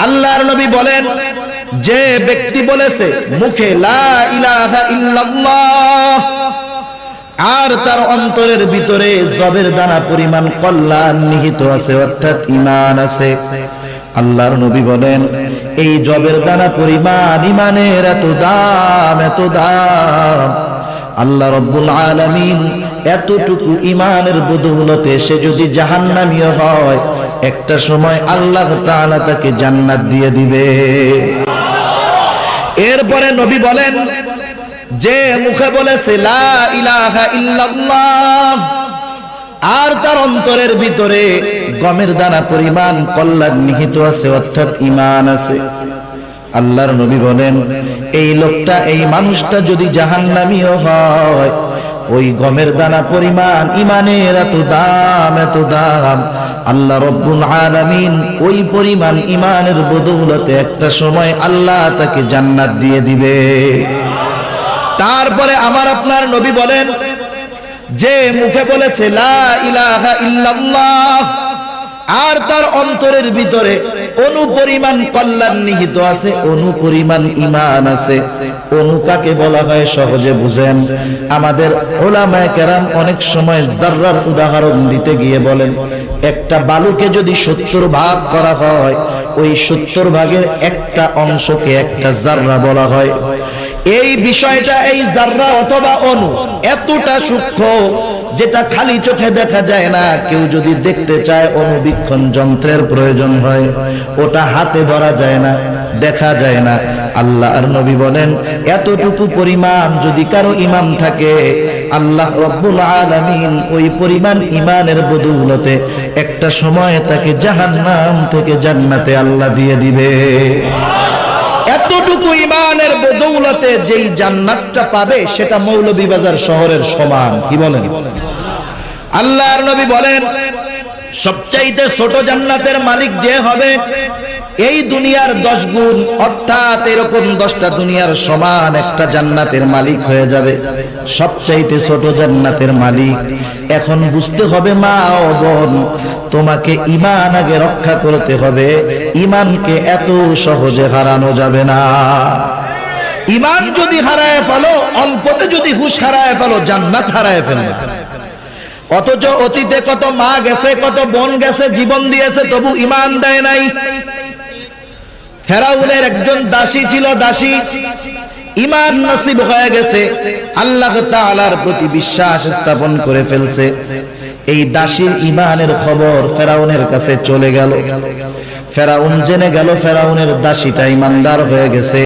আল্লাহর নবী বলেন, যে ব্যক্তি বলেছে মুখে লা ইলাহা ইল্লাল্লাহ আর তার অন্তরের ভিতরে জবের দানা পরিমাণ কল্যাণ নিহিত আছে, অর্থাৎ ঈমান আছে। আল্লাহর নবী বলেন, এই জবের দানা পরিমাণ ঈমানের এত দাম, এত দাম, আল্লাহ রাব্বুল আলামিন এতটুকু ঈমানের বদৌলতে সে যদি জাহান্নামীও হয়, একটা সময় আল্লাহ তাআলা তাকে জান্নাত দিয়ে দিবে। এরপরে নবী বলেন, যে মুখে বলেছে লা ইলাহা ইল্লাল্লাহ আর তার অন্তরের ভিতরে গমের দানা পরিমাণ কল্যাণ নিহিত আছে, অর্থাৎ ঈমান আছে, আল্লাহর নবী বলেন, এই লোকটা, এই মানুষটা যদি জাহান্নামীও হয়, ওই গমের দানা পরিমাণ ঈমানের এত দাম, এত দাম, আল্লাহ রাব্বুল আলামিন ওই পরিমাণ ঈমানের বদৌলতে একটা সময় আল্লাহ তাকে জান্নাত দিয়ে দিবে। তারপরে আমার আপনার নবী বলেন, যে মুখে বলেছে লা ইলাহা ইল্লাল্লাহ আর তার অন্তরের ভিতরে অনুপরিমাণ কল্যাণ নিহিত আছে, অনুপরিমাণ ঈমান আছে। অনু কাকে বলা হয় সহজে বুঝেন। আমাদের উলামায়ে কেরাম অনেক সময় যাররার উদাহরণ দিতে গিয়ে বলেন, একটা বালুকে যদি 70 ভাগ করা হয়, ওই 70 ভাগের একটা অংশকে একটা যাররা বলা হয়। এই বিষয়টা, এই যাররা অথবা অণু এতটা সূক্ষ্ম যেটা খালি চোখে দেখা যায় না। কেউ যদি দেখতে চায়, অনুবীক্ষণ যন্ত্রের প্রয়োজন হয়, ওটা হাতে ধরা যায় না, দেখা যায় না। আল্লাহর নবী বলেন, এতটুকু পরিমাণ যদি কারো ঈমান থাকে, আল্লাহ রাব্বুল আলামিন ওই পরিমাণ ঈমানের বদৌলতে একটা সময় তাকে জাহান্নাম থেকে জান্নাতে আল্লাহ দিয়ে দিবে। এতটুকু ঈমানের বদৌলতে যেই জান্নাতটা পাবে, সেটা মৌলভীবাজার শহরের সমান। কি বলেন? আল্লাহর নবী বলেন, সবচাইতে ছোট জান্নাতের মালিক যে হবে, এই দুনিয়ার 10 গুণ, অর্থাৎ এরকম 10টা দুনিয়ার সমান একটা জান্নাতের মালিক হয়ে যাবে, সবচাইতে ছোট জান্নাতের মালিক। এখন বুঝতে হবে মা ও বোন, তোমাকে ঈমান আগে রক্ষা করতে হবে। ঈমানকে এত সহজে হারানো যাবে না। ঈমান যদি হারায় ফেলো, অল্পতে যদি হুঁশ হারায় ফেলো, জান্নাত হারায় ফেলবে। অথচ অতীতে কত মা গেছে, কত বোন গেছে, জীবন দিয়েছে, তবু ঈমান দেয় নাই। ফেরাউনের একজন দাসী ছিল, দাসী ঈমান নসিব হয়ে গেছে, আল্লাহ তাআলার প্রতি বিশ্বাস স্থাপন করে ফেলছে। এই দাসীর ঈমানের খবর ফেরাউনের কাছে চলে গেল। ফেরাউন জেনে গেল ফেরাউনের দাসীটা ঈমানদার হয়ে গেছে।